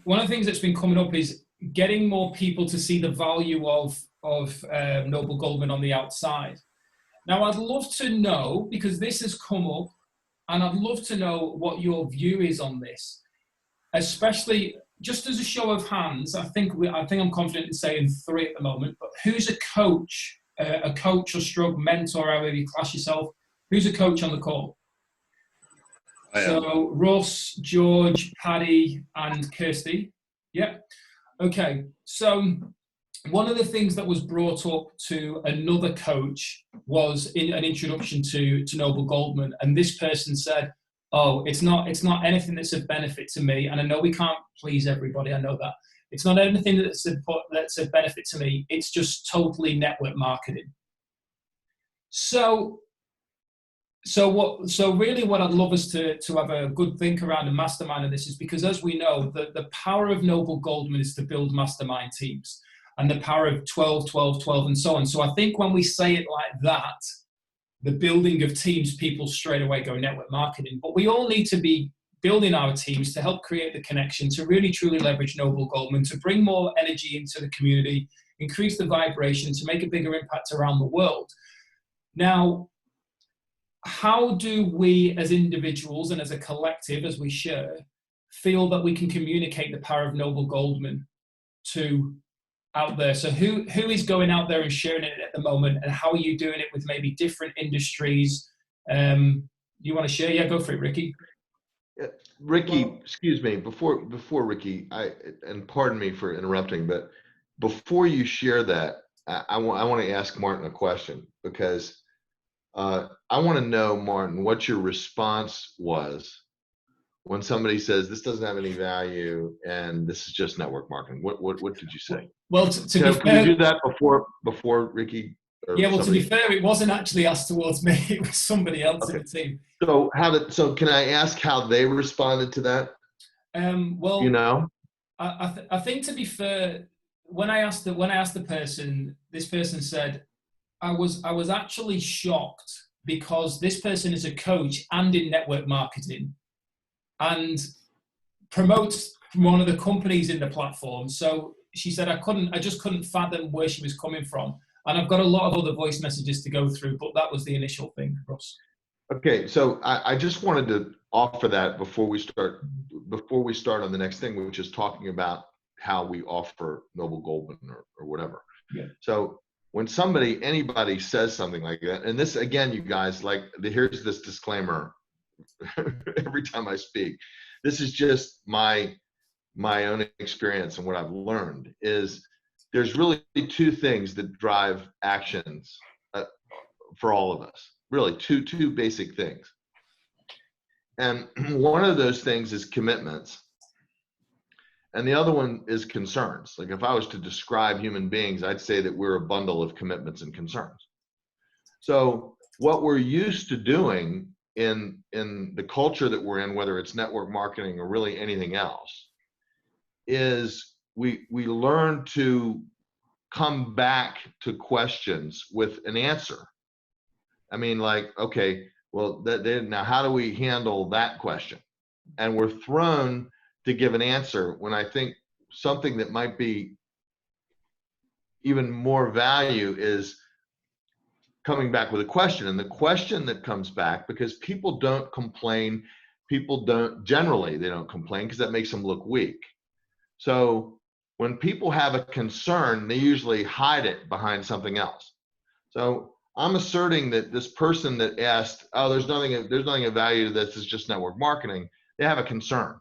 one of the things that's been coming up is getting more people to see the value of Noble Goldman on the outside. Now, I'd love to know, because this has come up, and I'd love to know what your view is on this, especially just as a show of hands. I think I'm confident in saying 3 at the moment. But who's a coach or stroke mentor, however you class yourself? Who's a coach on the call? So Russ, George, Paddy, and Kirsty. Yep. Okay. So one of the things that was brought up to another coach was in an introduction to Noble Goldman, and this person said, "Oh, it's not anything that's of benefit to me." And I know we can't please everybody. I know that it's not anything that's of benefit to me. It's just totally network marketing. So really what I'd love us to have a good think around a mastermind of this is because, as we know, the power of Noble Goldman is to build mastermind teams, and the power of 12, 12, 12, and so on. So I think when we say it like that, the building of teams, people straight away go network marketing. But we all need to be building our teams to help create the connection, to really truly leverage Noble Goldman, to bring more energy into the community, increase the vibration, to make a bigger impact around the world. Now, how do we as individuals and as a collective, as we share, feel that we can communicate the power of Noble Goldman to out there? So who is going out there and sharing it at the moment, and how are you doing it with maybe different industries? You want to share? Yeah, go for it, Ricky. Ricky, excuse me, before Ricky, and pardon me for interrupting, but before you share that, I want to ask Martin a question, because I want to know, Martin, what your response was when somebody says this doesn't have any value and this is just network marketing. What did you say? Well, to be fair, can we do that before Ricky? Yeah, well, somebody? To be fair, it wasn't actually asked towards me. It was somebody else in the team. So can I ask how they responded to that? Well, you know, I think, to be fair, when I asked the person, this person said, I was actually shocked because this person is a coach and in network marketing and promotes one of the companies in the platform. So she said, I just couldn't fathom where she was coming from. And I've got a lot of other voice messages to go through, but that was the initial thing, Russ. Okay, so I just wanted to offer that before we start on the next thing, which is talking about how we offer Noble Goldman or whatever. Yeah. So when anybody says something like that, and this, again, you guys, here's this disclaimer every time I speak. This is just my own experience, and what I've learned is there's really 2 things that drive actions for all of us. Really, two basic things. And one of those things is commitments, and the other one is concerns. Like, if I was to describe human beings, I'd say that we're a bundle of commitments and concerns. So what we're used to doing in the culture that we're in, whether it's network marketing or really anything else, is we learn to come back to questions with an answer. I mean, like, okay, well, now how do we handle that question? And we're thrown to give an answer when I think something that might be even more value is coming back with a question. And the question that comes back, because people don't complain, they don't complain because that makes them look weak. So when people have a concern, they usually hide it behind something else. So I'm asserting that this person that asked, oh, there's nothing of value to this, it's just network marketing, they have a concern.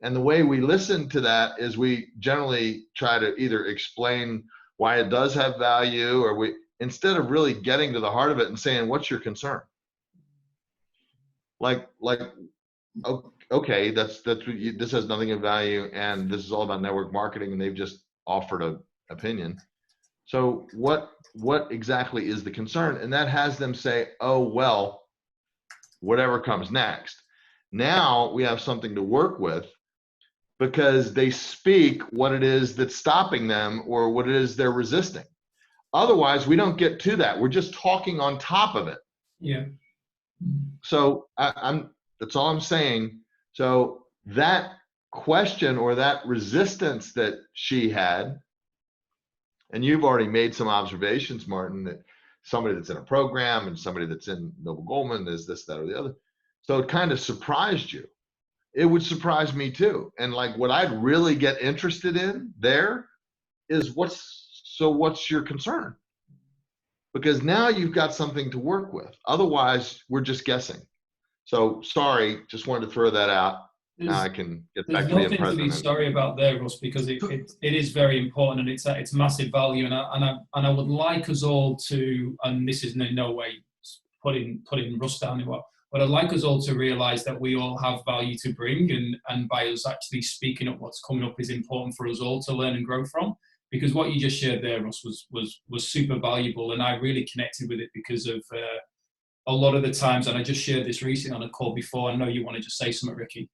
And the way we listen to that is we generally try to either explain why it does have value, or instead of really getting to the heart of it and saying, what's your concern? Like, okay, this has nothing of value, and this is all about network marketing, and they've just offered an opinion. So what exactly is the concern? And that has them say, oh, well, whatever comes next. Now we have something to work with, because they speak what it is that's stopping them or what it is they're resisting. Otherwise, we don't get to that. We're just talking on top of it. Yeah. So that's all I'm saying. So that question or that resistance that she had, and you've already made some observations, Martin, that somebody that's in a program and somebody that's in Noble Goldman is this, that, or the other. So it kind of surprised you. It would surprise me too. And like what I'd really get interested in there is what's your concern? Because now you've got something to work with. Otherwise, we're just guessing. So sorry, just wanted to throw that out. Now I can get back to being There's nothing to be sorry about there, Russ, because it is very important and it's massive value. And I would like us all to, and this is in no way putting Russ down, but I'd like us all to realise that we all have value to bring, and by us actually speaking up what's coming up is important for us all to learn and grow from. Because what you just shared there, Russ, was super valuable, and I really connected with it because of a lot of the times, and I just shared this recently on a call before. I know you want to just say something, Ricky.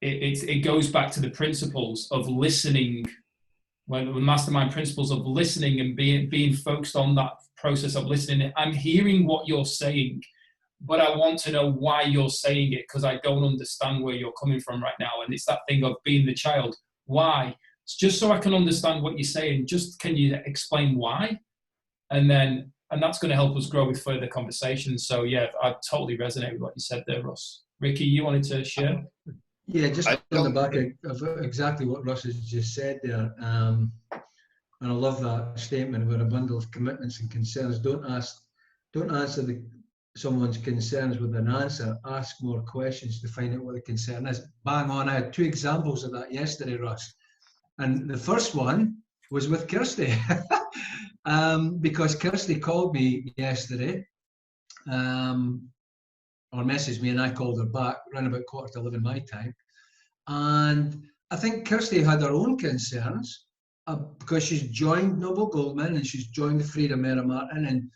It goes back to the principles of listening, when the mastermind principles of listening and being focused on that process of listening. I'm hearing what you're saying, but I want to know why you're saying it, because I don't understand where you're coming from right now. And it's that thing of being the child. Why? It's just so I can understand what you're saying. Just can you explain why? And that's going to help us grow with further conversations. So yeah, I totally resonate with what you said there, Russ. Ricky, you wanted to share? Yeah, just on the back of exactly what Russ has just said there. And I love that statement about a bundle of commitments and concerns. Don't answer someone's concerns with an answer. Ask more questions to find out what the concern is. Bang on. I had 2 examples of that yesterday, Russ. And the first one was with Kirsty. Because Kirsty called me yesterday, or messaged me, and I called her back around about 11:15 my time. And I think Kirsty had her own concerns because she's joined Noble Goldman and she's joined the Freedom Era Martin,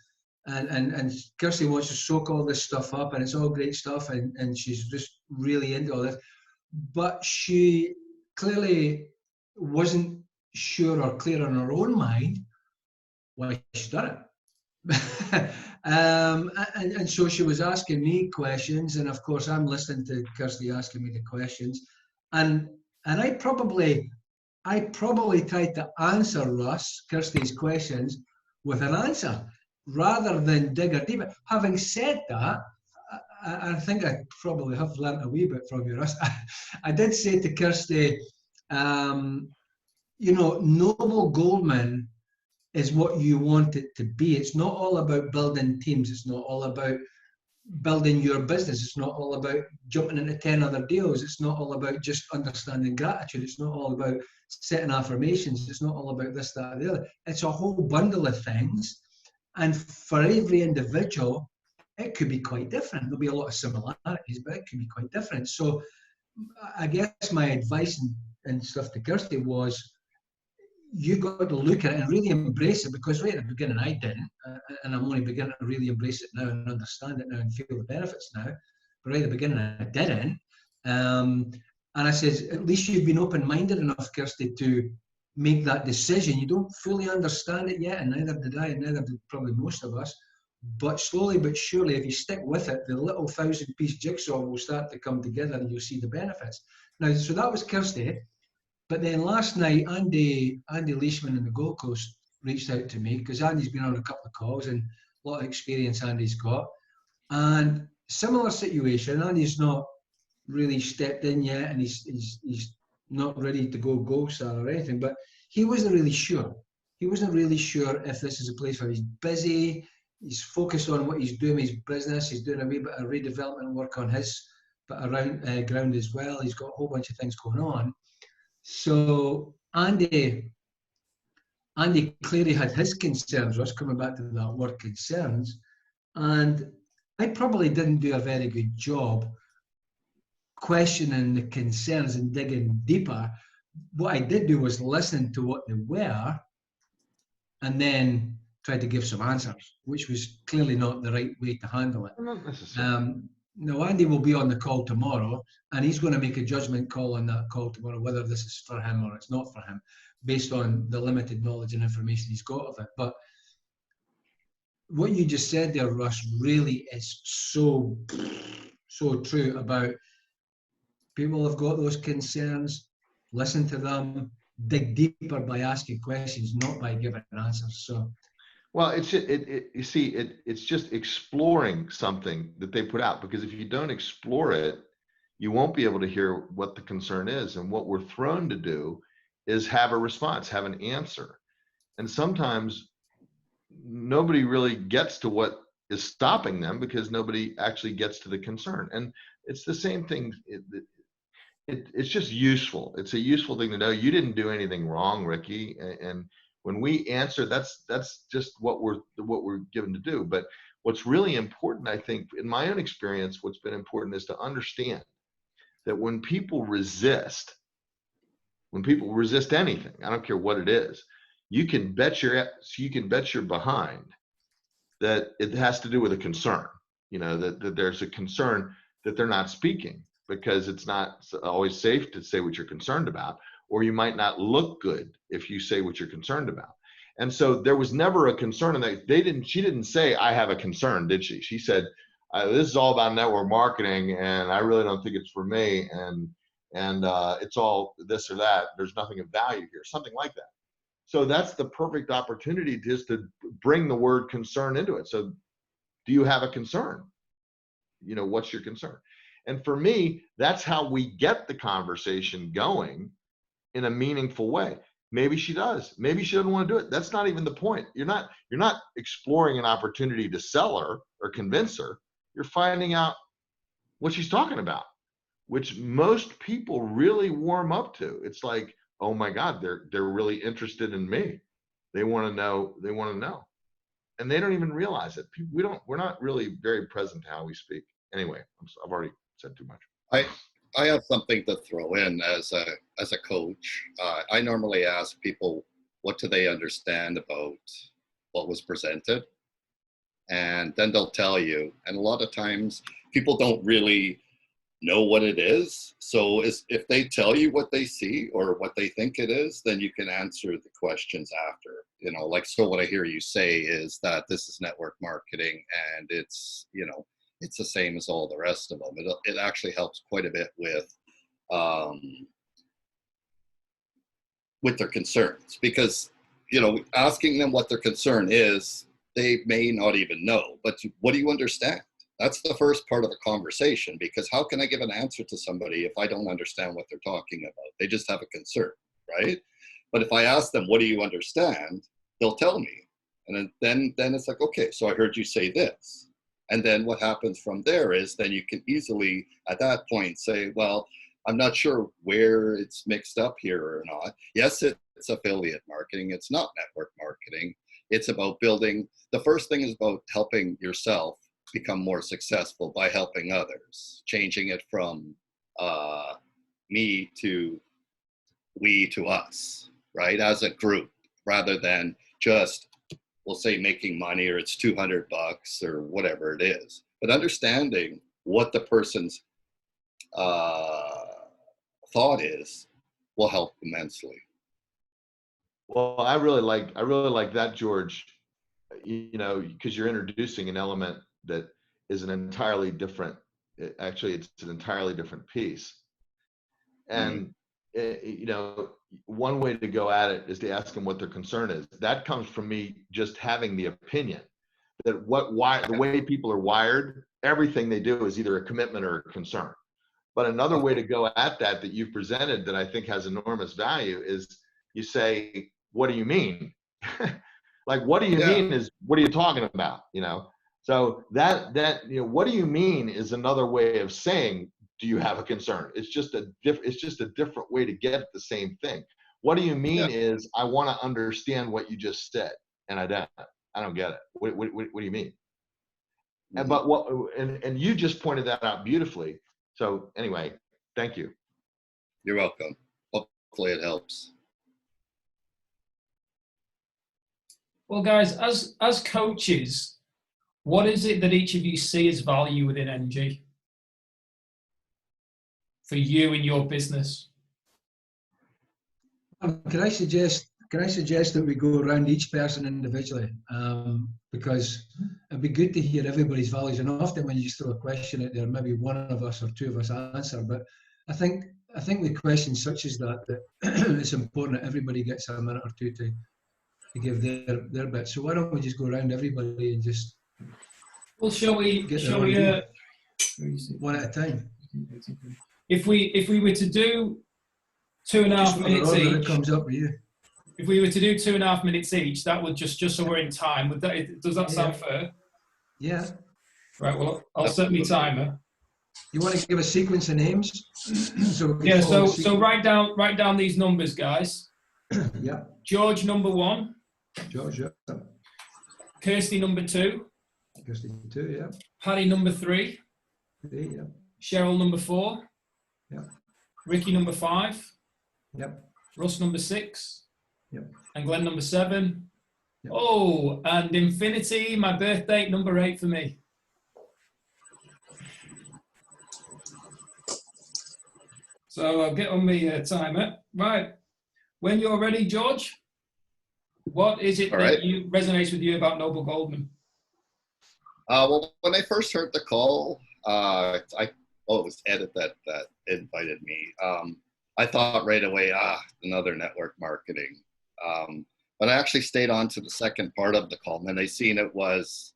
and Kirsty wants to soak all this stuff up, and it's all great stuff, and she's just really into all this. But she clearly wasn't sure or clear in her own mind why she's done it. And so she was asking me questions, and of course I'm listening to Kirsty asking me the questions, and I probably tried to answer Kirsty's questions with an answer rather than dig her deeper. Having said that, I think I probably have learnt a wee bit from you, Russ. I did say to Kirsty, Noble Goldman is what you want it to be. It's not all about building teams. It's not all about building your business. It's not all about jumping into 10 other deals. It's not all about just understanding gratitude. It's not all about setting affirmations. It's not all about this, that, or the other. It's a whole bundle of things. And for every individual, it could be quite different. There'll be a lot of similarities, but it could be quite different. So I guess my advice and stuff to Kirsty was, you got to look at it and really embrace it, because right at the beginning I didn't, and I'm only beginning to really embrace it now and understand it now and feel the benefits now. But right at the beginning I didn't. And I says, at least you've been open-minded enough, Kirsty, to make that decision. You don't fully understand it yet, and neither did I, and neither did probably most of us. But slowly but surely, if you stick with it, the little 1,000-piece jigsaw will start to come together and you'll see the benefits. Now, so that was Kirsty. But then last night, Andy Leishman in the Gold Coast reached out to me, because Andy's been on a couple of calls and a lot of experience Andy's got. And similar situation, Andy's not really stepped in yet, and he's not ready to go GoldStar or anything, but he wasn't really sure. He wasn't really sure if this is a place where he's busy, he's focused on what he's doing, his business, he's doing a wee bit of redevelopment work on his around ground as well. He's got a whole bunch of things going on. So Andy clearly had his concerns, Russ, coming back to that word concerns, and I probably didn't do a very good job questioning the concerns and digging deeper. What I did do was listen to what they were and then try to give some answers, which was clearly not the right way to handle it. Not necessarily. Now, Andy will be on the call tomorrow, and he's going to make a judgment call on that call tomorrow, whether this is for him or it's not for him, based on the limited knowledge and information he's got of it. But what you just said there, Russ, really is so true about people have got those concerns, listen to them, dig deeper by asking questions, not by giving answers. So, well, it's just, it's just exploring something that they put out, because if you don't explore it, you won't be able to hear what the concern is. And what we're thrown to do is have a response, have an answer. And sometimes nobody really gets to what is stopping them, because nobody actually gets to the concern. And it's the same thing. It's just useful. It's a useful thing to know. You didn't do anything wrong, Ricky. And when we answer, that's just what we're given to do. But what's really important, I think, in my own experience, what's been important is to understand that when people resist anything, I don't care what it is, you can bet your behind that it has to do with a concern. You know, that there's a concern that they're not speaking, because it's not always safe to say what you're concerned about, or you might not look good if you say what you're concerned about. And so there was never a concern in that. She didn't say, I have a concern, did she? She said, this is all about network marketing, and I really don't think it's for me, and it's all this or that. There's nothing of value here, something like that. So that's the perfect opportunity just to bring the word concern into it. So do you have a concern? You know, what's your concern? And for me, that's how we get the conversation going in a meaningful way. Maybe she does. Maybe she doesn't want to do it. That's not even the point. You're not exploring an opportunity to sell her or convince her. You're finding out what she's talking about, which most people really warm up to. It's like, oh my God, they're really interested in me. They want to know. And they don't even realize it. We're not really very present to how we speak. Anyway, I've already said too much. I have something to throw in as a coach. I normally ask people, what do they understand about what was presented? And then they'll tell you. And a lot of times people don't really know what it is. So if they tell you what they see or what they think it is, then you can answer the questions after. You know, like, so what I hear you say is that this is network marketing, and it's, you know, it's the same as all the rest of them. It actually helps quite a bit with their concerns, because, you know, asking them what their concern is, they may not even know, but what do you understand? That's the first part of the conversation, because how can I give an answer to somebody if I don't understand what they're talking about? They just have a concern, right? But if I ask them, what do you understand? They'll tell me. And then it's like, okay, so I heard you say this. And then what happens from there is then you can easily, at that point, say, well, I'm not sure where it's mixed up here or not. Yes, it's affiliate marketing. It's not network marketing. It's about building. The first thing is about helping yourself become more successful by helping others, changing it from me to we to us, right? As a group, rather than just, we'll say, making money, or it's $200 or whatever it is. But understanding what the person's thought is will help immensely. Well, I really like that, George, you know, because you're introducing an element that is an entirely different, actually, it's an entirely different piece. And, you know, one way to go at it is to ask them what their concern is. That comes from me just having the opinion that the way people are wired, everything they do is either a commitment or a concern. But another way to go at that you've presented that I think has enormous value is you say, what do you mean? Like, what do you mean is, what are you talking about? You know, so that, you know, what do you mean is another way of saying, do you have a concern? It's just a different way to get at the same thing. What do you mean is, I want to understand what you just said, and I don't get it. What do you mean? And but and you just pointed that out beautifully. So anyway, thank you. You're welcome. Hopefully it helps. Well, guys, as coaches, what is it that each of you see as value within NG for you and your business? Can I suggest that we go around each person individually, because it'd be good to hear everybody's values. And often when you just throw a question out there, maybe one of us or two of us answer, but I think with questions such as that it's important that everybody gets a minute or two to give their bit. So why don't we just go around everybody and just shall we one at a time? If we were to do 2.5 minutes order each, that comes up with you. if we were to do 2.5 minutes each, that would just so we're in time. Does that sound fair? Yeah. Right. Well, I'll set my timer. You want to give a sequence of names? So write down these numbers, guys. Yeah. George number 1. George, yeah. Kirsty number 2. Kirsty 2, yeah. Paddy number 3. 3, yeah. Cheryl number 4. Yeah. Ricky number 5. Yep. Russ number 6. Yep. And Glenn number 7. Yep. Oh, and Infinity, my birthday, number 8 for me. So I'll get on my timer. Right. When you're ready, George, what is it that resonates with you about Noble Goldman? Well, when I first heard the call, it was Ed that invited me. I thought right away, another network marketing. But I actually stayed on to the second part of the call, and then I seen it was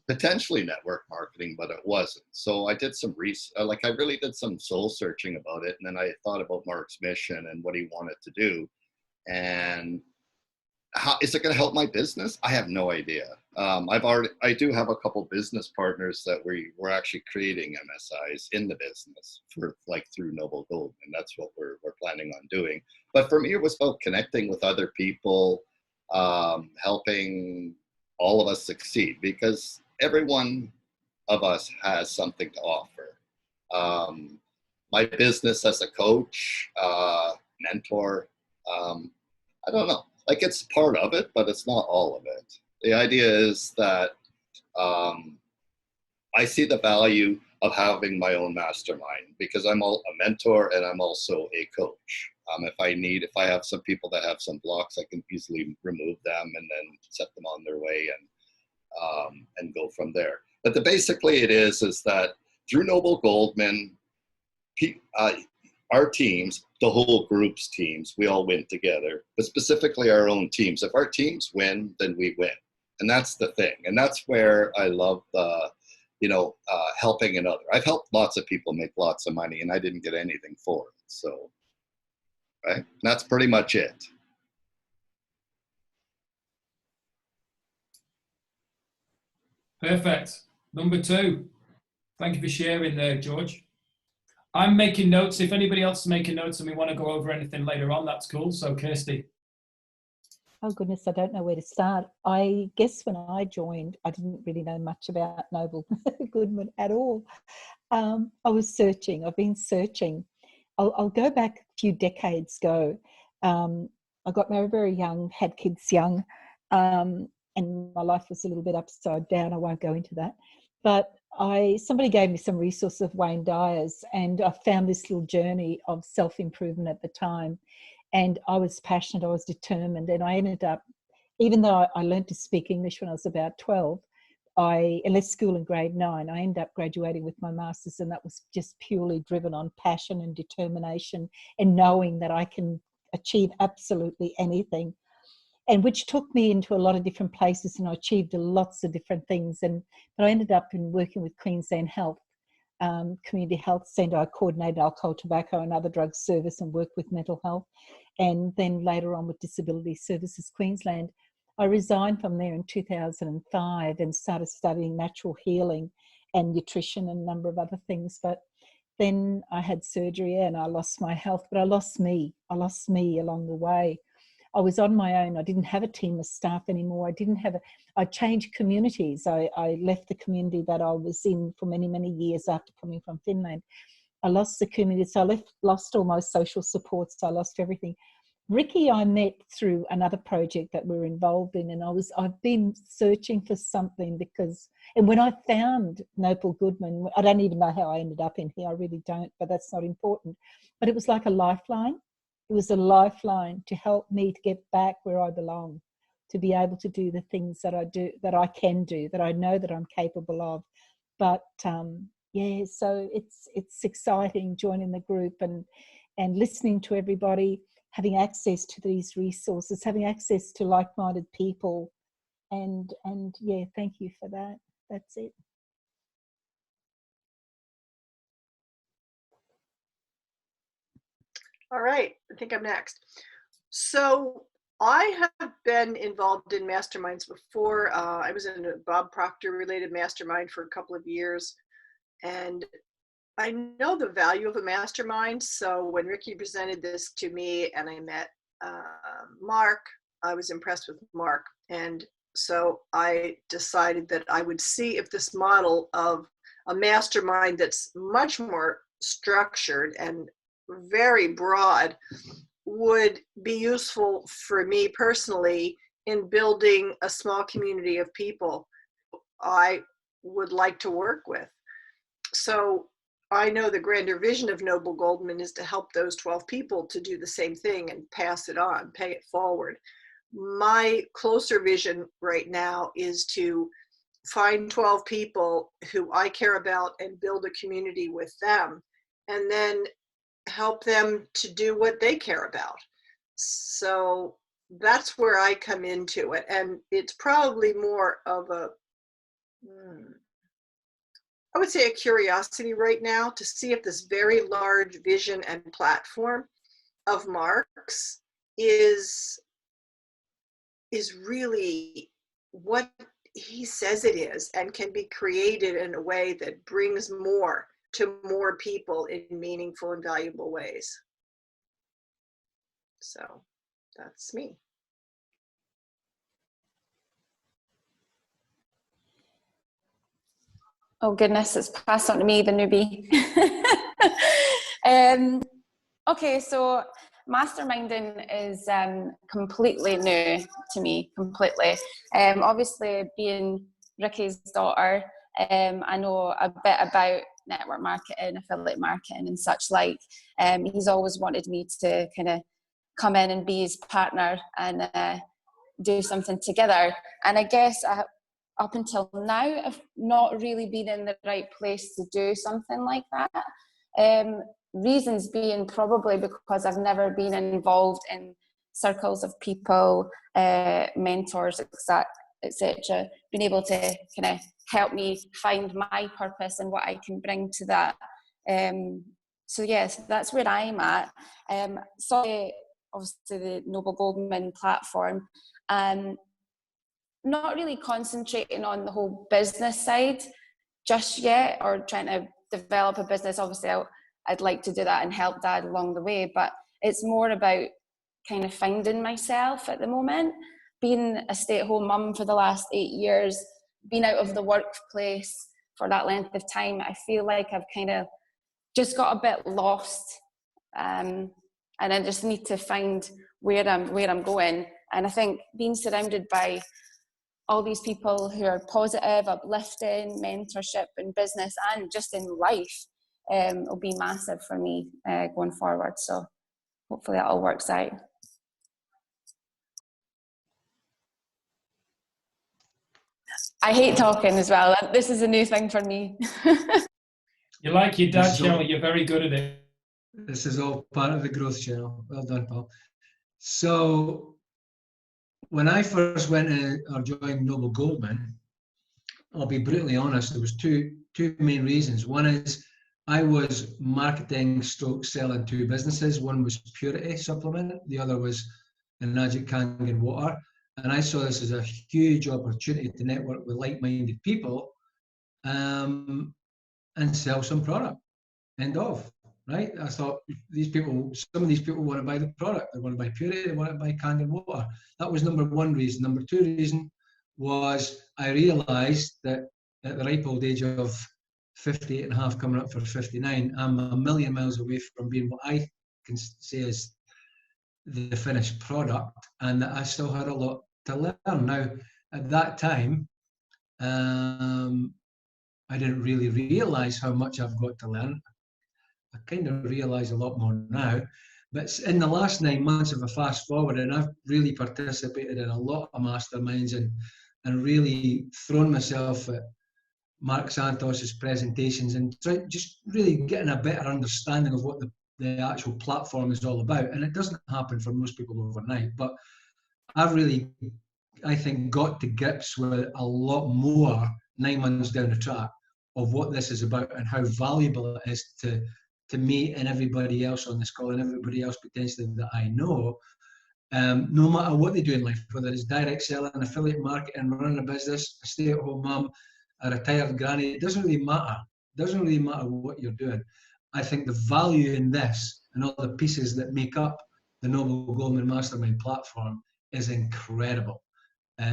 potentially network marketing, but it wasn't. So I did some research, I really did some soul searching about it. And then I thought about Mark's mission and what he wanted to do. And how is it going to help my business? I have no idea. I do have a couple business partners that we're actually creating MSIs in the business through Noble Gold. And that's what we're planning on doing. But for me, it was about connecting with other people, helping all of us succeed, because every one of us has something to offer. My business as a coach, mentor, I don't know. It's part of it, but it's not all of it. The idea is that I see the value of having my own mastermind, because I'm a mentor and I'm also a coach. If I have some people that have some blocks, I can easily remove them and then set them on their way and go from there. But basically it is that through Noble Goldman, our teams, the whole group's teams, we all win together, but specifically our own teams. If our teams win, then we win. And that's the thing. And that's where I love helping another. I've helped lots of people make lots of money, and I didn't get anything for it. So, right? That's pretty much it. Perfect. Number 2. Thank you for sharing there, George. I'm making notes. If anybody else is making notes and we want to go over anything later on, that's cool. So, Kirsty. Oh, goodness, I don't know where to start. I guess when I joined, I didn't really know much about Noble Goldman at all. I was searching. I've been searching. I'll go back a few decades ago. I got married very young, had kids young, and my life was a little bit upside down. I won't go into that. But somebody gave me some resources of Wayne Dyer's, and I found this little journey of self-improvement at the time. And I was passionate, I was determined, and I ended up, even though I learned to speak English when I was about 12, I left school in grade 9. I ended up graduating with my master's, and that was just purely driven on passion and determination and knowing that I can achieve absolutely anything. And which took me into a lot of different places, and I achieved lots of different things. But I ended up working with Queensland Health, Community Health Centre. I coordinated alcohol, tobacco and other drug service and worked with mental health. And then later on with Disability Services Queensland. I resigned from there in 2005 and started studying natural healing and nutrition and a number of other things. But then I had surgery and I lost my health, but I lost me. I lost me along the way. I was on my own. I didn't have a team of staff anymore. I changed communities. I left the community that I was in for many, many years after coming from Finland. I lost the community. So I lost all my social supports. I lost everything. Ricky, I met through another project that we're involved in, and I've been searching for something and when I found Noble Goldman, I don't even know how I ended up in here. I really don't, but that's not important. But it was like a lifeline. It was a lifeline to help me to get back where I belong, to be able to do the things that I do, that I can do, that I know that I'm capable of. But yeah, so it's exciting joining the group and listening to everybody, having access to these resources, having access to like-minded people, and yeah, thank you for that. That's it. All right, I think I'm next. So I have been involved in masterminds before. I was in a Bob Proctor related mastermind for a couple of years, and I know the value of a mastermind. So when Ricky presented this to me and I met Mark, I was impressed with Mark. And so I decided that I would see if this model of a mastermind that's much more structured and very broad would be useful for me personally in building a small community of people I would like to work with. So I know the grander vision of Noble Goldman is to help those 12 people to do the same thing and pass it on, pay it forward. My closer vision right now is to find 12 people who I care about and build a community with them, and then help them to do what they care about. So that's where I come into it. And it's probably more of a, I would say a curiosity right now to see if this very large vision and platform of Mark's is really what he says it is and can be created in a way that brings more to more people in meaningful and valuable ways. So that's me. Oh goodness, it's passed on to me, the newbie. Okay, so masterminding is completely new to me, completely. Obviously, being Ricky's daughter, I know a bit about network marketing, affiliate marketing and such like. He's always wanted me to kind of come in and be his partner and do something together. And I guess up until now, I've not really been in the right place to do something like that. Reasons being probably because I've never been involved in circles of people, mentors, etc. Been able to kind of help me find my purpose and what I can bring to that. So yes, that's where I'm at. So obviously the Noble Goldman platform, not really concentrating on the whole business side just yet, or trying to develop a business. Obviously I'd like to do that and help Dad along the way, but it's more about kind of finding myself at the moment. Being a stay-at-home mum for the last 8 years, being out of the workplace for that length of time, I feel like I've kind of just got a bit lost, and I just need to find where I'm going. And I think being surrounded by all these people who are positive, uplifting, mentorship in business and just in life will be massive for me going forward. So hopefully that all works out. I hate talking as well. This is a new thing for me. You're like your dad, Cheryl. You're very good at it. This is all part of the growth channel. Well done, Paul. So when I first went in or joined Noble Goldman, I'll be brutally honest, there was two main reasons. One is I was marketing stroke selling two businesses. One was Purity supplement, the other was Enagic Kangen water. And I saw this as a huge opportunity to network with like-minded people and sell some product. End of, right? I thought some of these people want to buy the product. They want to buy Purity, they want to buy Kangen water. That was number one reason. Number two reason was I realized that at the ripe old age of 58 and a half, coming up for 59, I'm a million miles away from being what I can say is the finished product, and that I still had a lot to learn. Now, at that time, I didn't really realize how much I've got to learn. I kind of realize a lot more now. But in the last 9 months of a fast forward, and I've really participated in a lot of masterminds and really thrown myself at Mark Santos's presentations and just really getting a better understanding of what the actual platform is all about. And it doesn't happen for most people overnight, but I've really, I think, got to grips with a lot more 9 months down the track of what this is about and how valuable it is to me and everybody else on this call and everybody else potentially that I know, no matter what they do in life, whether it's direct selling, affiliate marketing, running a business, a stay-at-home mum, a retired granny, it doesn't really matter. It doesn't really matter what you're doing. I think the value in this and all the pieces that make up the Noble Goldman Mastermind platform is incredible,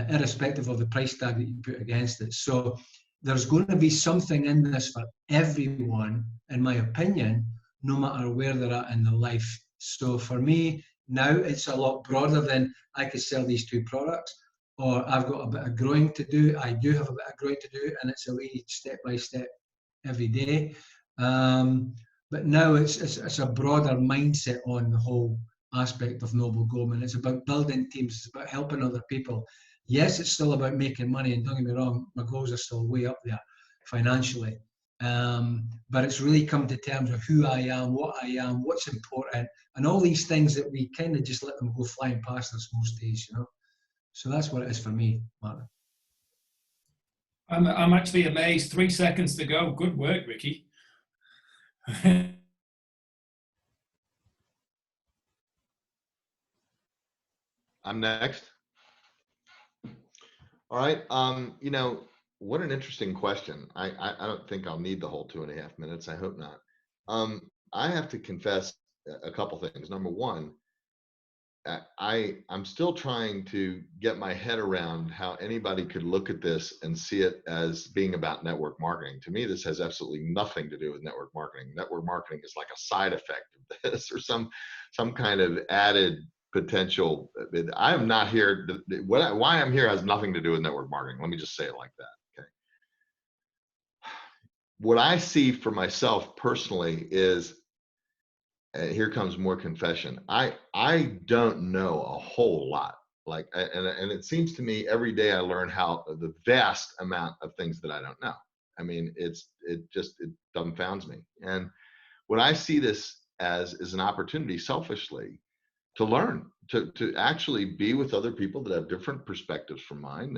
irrespective of the price tag that you put against it. So there's going to be something in this for everyone, in my opinion, no matter where they're at in their life. So for me, now it's a lot broader than I could sell these 2 products, or I've got a bit of growing to do. I do have a bit of growing to do, and it's a wee step by step every day. But now it's a broader mindset on the whole aspect of Noble Goldman. It's about building teams. It's about helping other people. Yes, it's still about making money, and don't get me wrong, my goals are still way up there financially. But it's really come to terms with who I am, what's important, and all these things that we kind of just let them go flying past us most days, you know. So that's what it is for me, Martin. I'm actually amazed. 3 seconds to go. Good work, Ricky. I'm next. All right. You know, what an interesting question. I don't think I'll need the whole 2.5 minutes. I hope not. I have to confess a couple things. Number one, I'm still trying to get my head around how anybody could look at this and see it as being about network marketing. To me, this has absolutely nothing to do with network marketing. Network marketing is like a side effect of this, or some kind of added potential. I am not here. Why I'm here has nothing to do with network marketing. Let me just say it like that. Okay. What I see for myself personally is, here comes more confession. I don't know a whole lot. Like, and it seems to me every day I learn how the vast amount of things that I don't know. I mean, it dumbfounds me. And what I see this as is an opportunity, selfishly, to learn, to actually be with other people that have different perspectives from mine,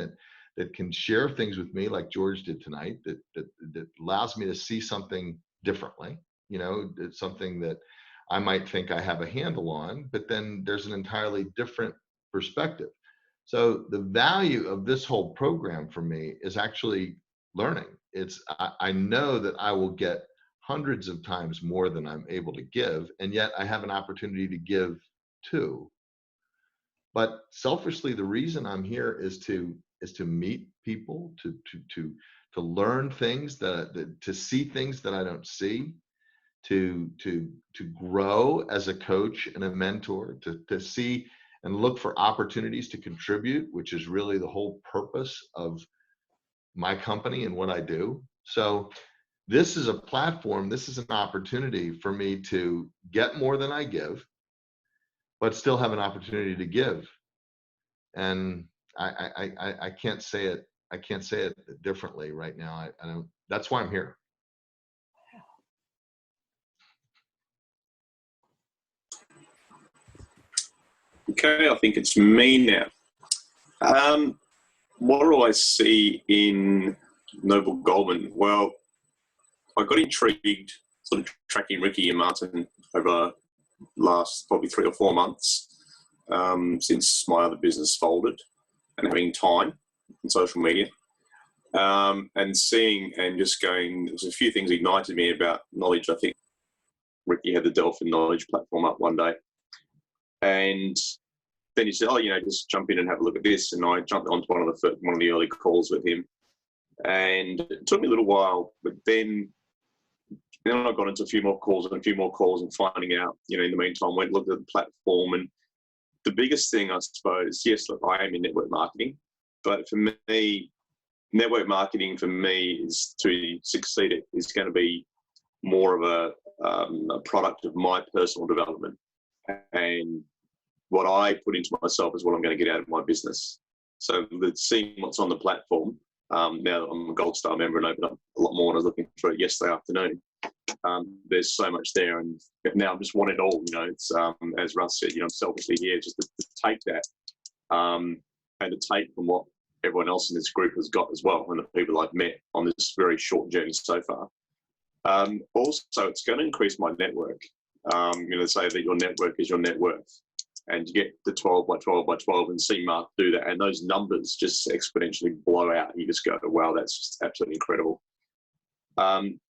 that can share things with me like George did tonight, that allows me to see something differently. You know, it's something that I might think I have a handle on, but then there's an entirely different perspective. So the value of this whole program for me is actually learning. I know that I will get hundreds of times more than I'm able to give, and yet I have an opportunity to give too. But selfishly, the reason I'm here is to meet people, to learn things, to see things that I don't see, to grow as a coach and a mentor, to see and look for opportunities to contribute, which is really the whole purpose of my company and what I do. So this is a platform, this is an opportunity for me to get more than I give, but still have an opportunity to give. And I can't say it, differently right now. I don't, that's why I'm here. Okay, I think it's me now. What do I see in Noble Goldman? Well, I got intrigued sort of tracking Ricky and Martin over last probably 3 or 4 months since my other business folded, and having time on social media and seeing and just going, there's a few things ignited me about knowledge. I think Ricky had the Delphin Knowledge platform up one day. And then he said, oh, you know, just jump in and have a look at this. And I jumped onto one of the early calls with him. And it took me a little while, but then I got into a few more calls and finding out, you know, in the meantime, went and looked at the platform. And the biggest thing, I suppose, yes, look, I am in network marketing, but for me, network marketing for me is to succeed. It is going to be more of a product of my personal development. And what I put into myself is what I'm going to get out of my business. So seeing what's on the platform Now that I'm a GoldStar member and opened up a lot more, and I was looking for it yesterday afternoon. There's so much there, and now I just want it all. You know, it's as Russ said, you know, I'm selfishly here just to take that, and to take from what everyone else in this group has got as well, and the people I've met on this very short journey so far. Also, it's going to increase my network. You know, say that your network is your net worth, and you get the 12 by 12 by 12 and see Mark do that, and those numbers just exponentially blow out. You just go, wow, that's just absolutely incredible.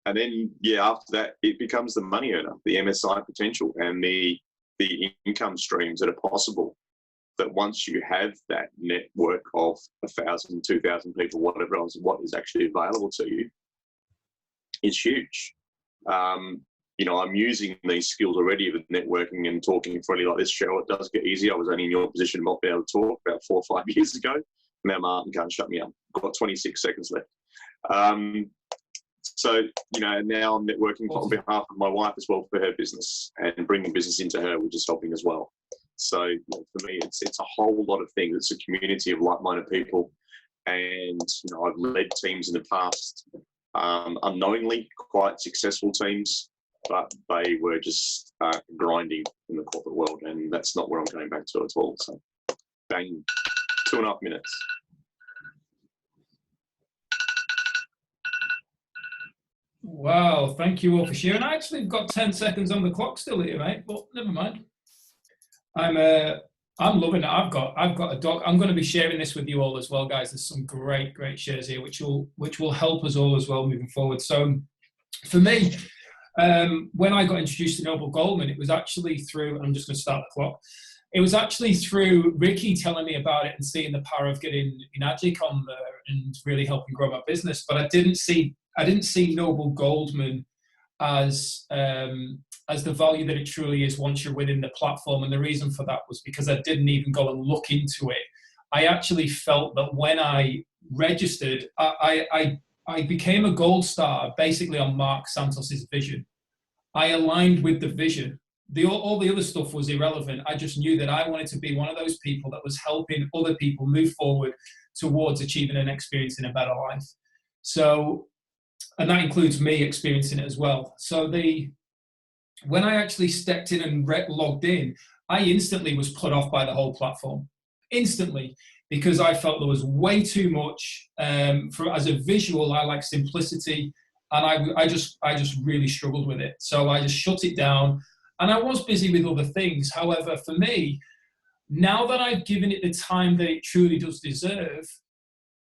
And then, yeah, after that, it becomes the money earner, the MSI potential, and the income streams that are possible. That once you have that network of 1,000, 2,000 people, whatever else, what is actually available to you is huge. You know, I'm using these skills already with networking and talking freely like this show. It does get easier. I was only in your position not being able to talk about 4 or 5 years ago. Now Martin can't shut me up. I've got 26 seconds left. So, you know, now I'm networking on behalf of my wife as well for her business and bringing business into her, which is helping as well. So, you know, for me, it's a whole lot of things. It's a community of like-minded people. And, you know, I've led teams in the past, unknowingly, quite successful teams, but they were just grinding in the corporate world. And that's not where I'm going back to at all. So, bang, 2.5 minutes. Wow, thank you all for sharing. I actually got 10 seconds on the clock still here, mate, but never mind. I'm loving it. I've got a dog. I'm going to be sharing this with you all as well, guys. There's some great shares here, which will help us all as well moving forward. So, for me, when I got introduced to Noble Goldman, it was actually through. I'm just going to start the clock. It was actually through Ricky telling me about it and seeing the power of getting Inagic on there and really helping grow my business. But I didn't see Noble Goldman as the value that it truly is once you're within the platform. And the reason for that was because I didn't even go and look into it. I actually felt that when I registered, I became a gold star basically on Mark Santos's vision. I aligned with the vision. All the other stuff was irrelevant. I just knew that I wanted to be one of those people that was helping other people move forward towards achieving and experiencing a better life. So, and that includes me experiencing it as well. So when I actually stepped in and logged in, I instantly was put off by the whole platform. Instantly, because I felt there was way too much. As a visual, I like simplicity, and I just really struggled with it. So I just shut it down. And I was busy with other things. However, for me, now that I've given it the time that it truly does deserve,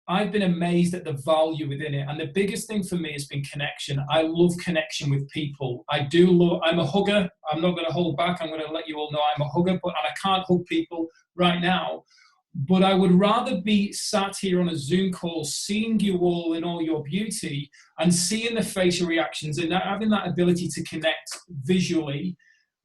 I've been amazed at the value within it. And the biggest thing for me has been connection. I love connection with people. I'm a hugger. I'm not going to hold back. I'm going to let you all know I'm a hugger, and I can't hug people right now. But I would rather be sat here on a Zoom call, seeing you all in all your beauty and seeing the facial reactions and having that ability to connect visually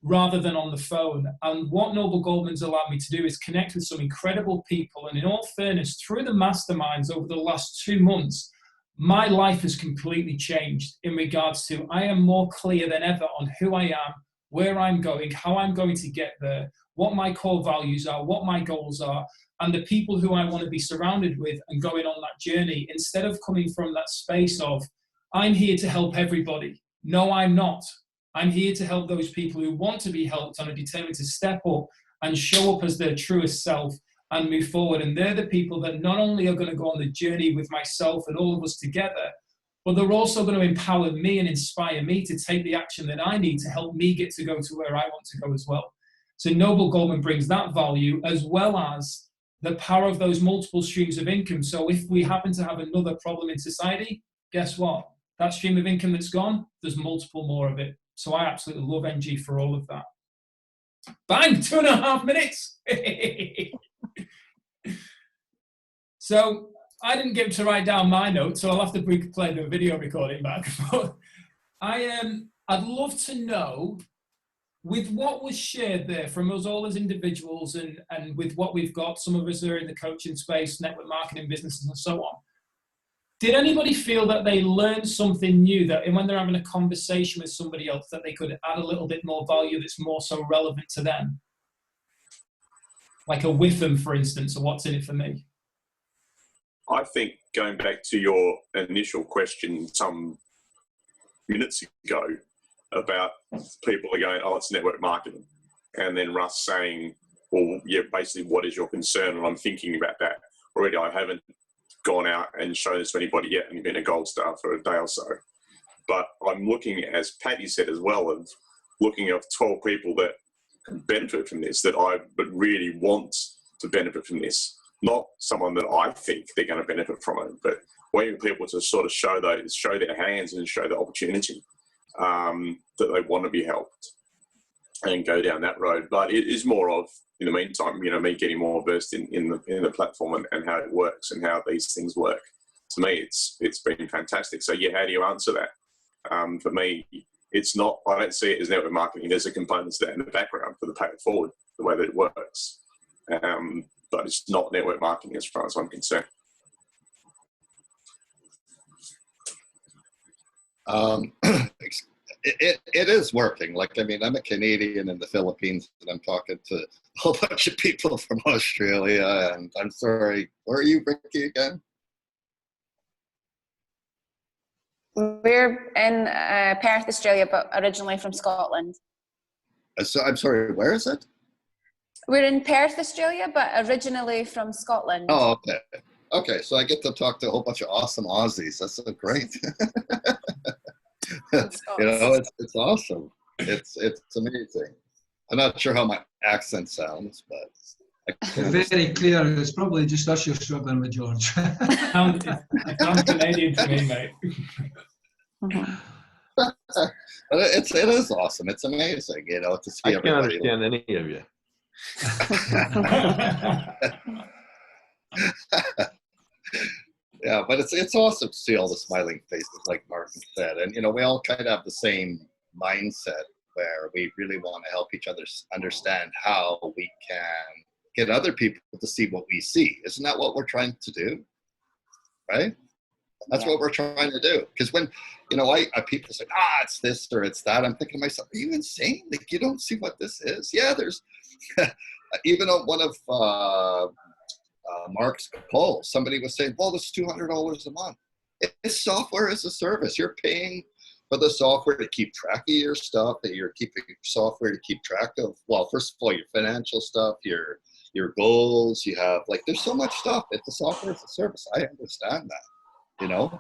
rather than on the phone. And what Noble Goldman's allowed me to do is connect with some incredible people. And in all fairness, through the masterminds over the last 2 months, my life has completely changed in regards to I am more clear than ever on who I am, where I'm going, how I'm going to get there, what my core values are, what my goals are, and the people who I want to be surrounded with and going on that journey, instead of coming from that space of, I'm here to help everybody. No, I'm not. I'm here to help those people who want to be helped and are determined to step up and show up as their truest self and move forward. And they're the people that not only are going to go on the journey with myself and all of us together, but they're also going to empower me and inspire me to take the action that I need to help me get to go to where I want to go as well. So Noble Goldman brings that value as well as the power of those multiple streams of income. So if we happen to have another problem in society, guess what? That stream of income that's gone, there's multiple more of it. So I absolutely love NG for all of that. Bang, 2.5 minutes. So I didn't get to write down my notes, so I'll have to play the video recording back. But I'd love to know, with what was shared there from us all as individuals and with what we've got, some of us are in the coaching space, network marketing businesses and so on. Did anybody feel that they learned something new, that when they're having a conversation with somebody else, that they could add a little bit more value that's more so relevant to them? Like a with them, for instance, or what's in it for me? I think going back to your initial question some minutes ago about people are going, oh, it's network marketing. And then Russ saying, well, yeah, basically, what is your concern? And I'm thinking about that already. I haven't gone out and shown this to anybody yet and been a gold star for a day or so. But I'm looking, as Patty said as well, of looking at 12 people that can benefit from this, that I would really want to benefit from this. Not someone that I think they're going to benefit from it, but wanting people to sort of show their hands and show the opportunity that they want to be helped and go down that road. But it is more of, in the meantime, you know, me getting more versed in the platform and how it works and how these things work. To me, it's been fantastic. So yeah, how do you answer that? For me, it's not, I don't see it as network marketing. There's a component to that in the background for the pay it forward, the way that it works. But it's not network marketing as far as I'm concerned. It is working. Like, I mean, I'm a Canadian in the Philippines, and I'm talking to a whole bunch of people from Australia. And I'm sorry, where are you, Ricky, again? We're in Perth, Australia, but originally from Scotland. So I'm sorry, where is it? We're in Perth, Australia, but originally from Scotland. Oh, okay. Okay, so I get to talk to a whole bunch of awesome Aussies. That's so great. You know, it's awesome. It's amazing. I'm not sure how my accent sounds, but very clear. It's probably just us you're struggling with, George. It sounds Canadian to me, mate. But it is awesome. It's amazing, you know, to see I can't everybody. understand any of you. Yeah, but it's awesome to see all the smiling faces, like Martin said, and you know, we all kind of have the same mindset where we really want to help each other understand how we can get other people to see what we see. Isn't that what we're trying to do? Right? That's what we're trying to do. Because when, you know, I people say, it's this or it's that, I'm thinking to myself, are you insane? Like, you don't see what this is? Yeah, there's even on one of Mark's calls, somebody was saying, well, it's $200 a month. It's software as a service. You're paying for the software to keep track of your stuff, that you're keeping software to keep track of, well, first of all, your financial stuff, your goals, you have, like, there's so much stuff. It's a software as a service. I understand that, you know.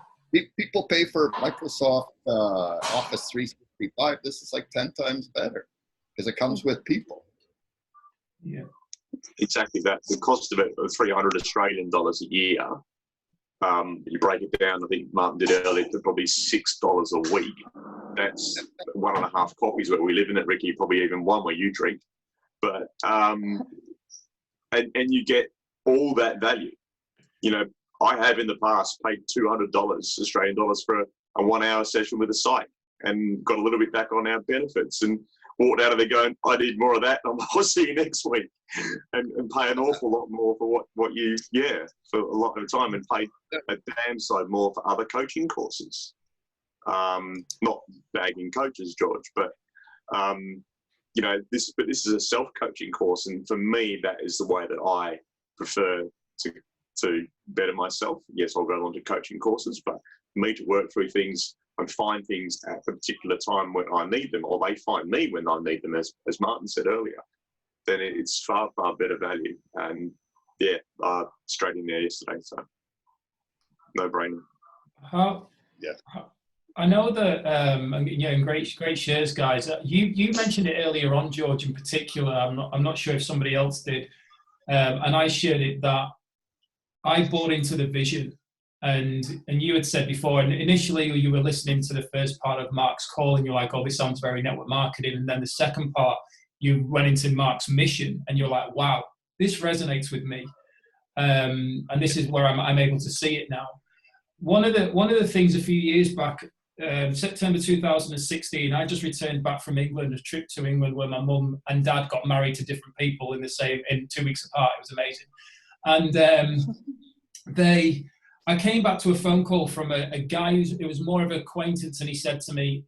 People pay for Microsoft Office 365. This is like 10 times better because it comes with people. Yeah. Exactly that. The cost of it, $300 Australian dollars a year. You break it down, I think Martin did earlier, to probably $6 a week. That's 1.5 coffees where we live in it, Ricky, probably even one where you drink. But and you get all that value. You know, I have in the past paid $200 Australian dollars for a 1 hour session with a psych and got a little bit back on our benefits and walked out of there going, I need more of that. I'll see you next week, and pay an awful lot more for what you, for a lot of the time, and pay a damn side more for other coaching courses. Not bagging coaches, George, but you know, this is a self-coaching course, and for me, that is the way that I prefer to better myself. Yes, I'll go on to coaching courses, but for me to work through things and find things at a particular time when I need them, or they find me when I need them, as Martin said earlier, then it's far, far better value. And straight in there yesterday, so no brainer. I know that, and great shares, guys. You mentioned it earlier on, George, in particular. I'm not sure if somebody else did, and I shared it, that I bought into the vision. And you had said before, and initially you were listening to the first part of Mark's call and you're like, oh, this sounds very network marketing. And then the second part, you went into Mark's mission and you're like, wow, this resonates with me. And this is where I'm able to see it now. One of the things a few years back, September 2016, I just returned back from England, a trip to England where my mum and dad got married to different people in 2 weeks apart. It was amazing. And I came back to a phone call from a guy it was more of an acquaintance, and he said to me,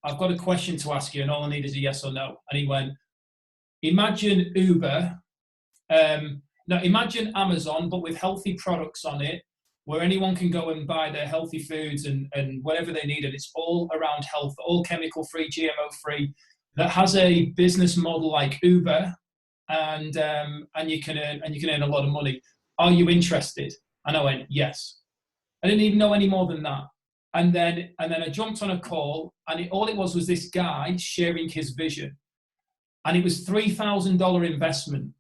I've got a question to ask you, and all I need is a yes or no. And he went, imagine Uber, imagine Amazon, but with healthy products on it, where anyone can go and buy their healthy foods and whatever they need, and it's all around health, all chemical free, GMO free, that has a business model like Uber, and you can earn a lot of money. Are you interested? And I went, yes. I didn't even know any more than that. And then I jumped on a call, and all it was this guy sharing his vision. And it was $3,000 investment.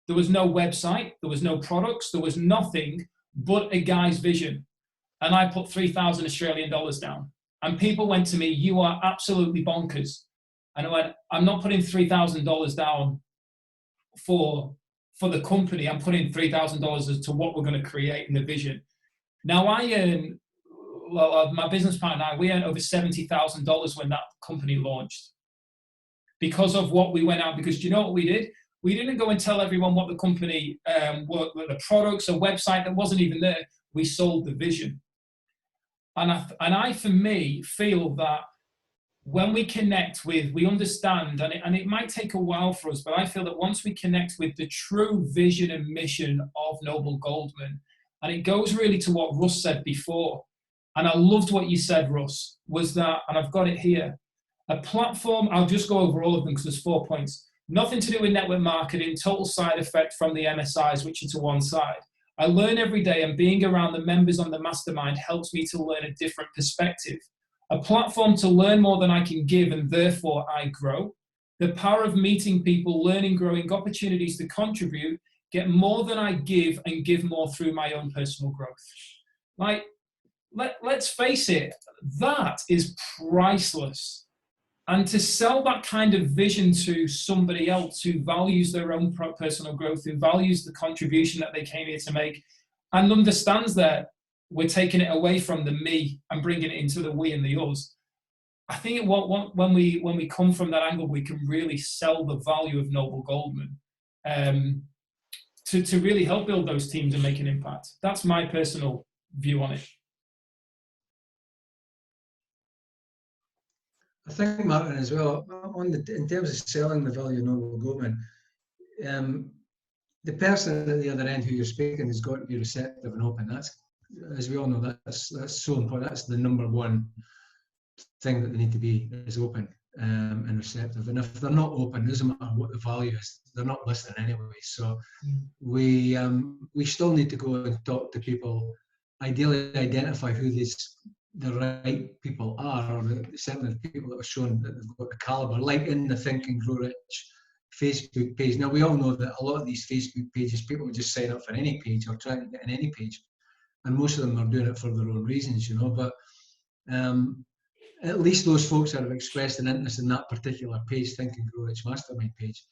There was no website, there was no products, there was nothing but a guy's vision. And I put 3,000 Australian dollars down. And people went to me, you are absolutely bonkers. And I went, I'm not putting $3,000 down for the company. I'm putting $3,000 as to what we're going to create in the vision. Now I earn, my business partner and I, we earned over $70,000 when that company launched. Because of what we went out, because do you know what we did? We didn't go and tell everyone what the company, what the products, a website that wasn't even there. We sold the vision. And I, for me, feel that when we connect with, we understand, and it might take a while for us, but I feel that once we connect with the true vision and mission of Noble Goldman, and it goes really to what Russ said before, and I loved what you said, Russ, was that, and I've got it here, a platform, I'll just go over all of them because there's 4 points. Nothing to do with network marketing, total side effect from the MSIs, which are to one side. I learn every day, and being around the members on the Mastermind helps me to learn a different perspective. A platform to learn more than I can give, and therefore I grow. The power of meeting people, learning, growing, opportunities to contribute, get more than I give, and give more through my own personal growth. Like, let's face it, that is priceless. And to sell that kind of vision to somebody else who values their own personal growth, who values the contribution that they came here to make, and understands that we're taking it away from the me and bringing it into the we and the us. I think when we come from that angle, we can really sell the value of Noble Goldman to really help build those teams and make an impact. That's my personal view on it. I think, Martin, as well, in terms of selling the value of Noble Goldman, the person at the other end who you're speaking has got to be receptive and open. That's, as we all know, that's so important. That's the number one thing that they need to be, is open and receptive. And if they're not open, it doesn't matter what the value is, they're not listening anyway. So we still need to go and talk to people, ideally identify who the right people are, or certainly the people that are shown that they've got the caliber, like in the Think and Grow Rich Facebook page. Now, we all know that a lot of these Facebook pages, people just sign up for any page or try to get in any page, and most of them are doing it for their own reasons, you know. But at least those folks that have expressed an interest in that particular page, Think and Grow Rich Mastermind page,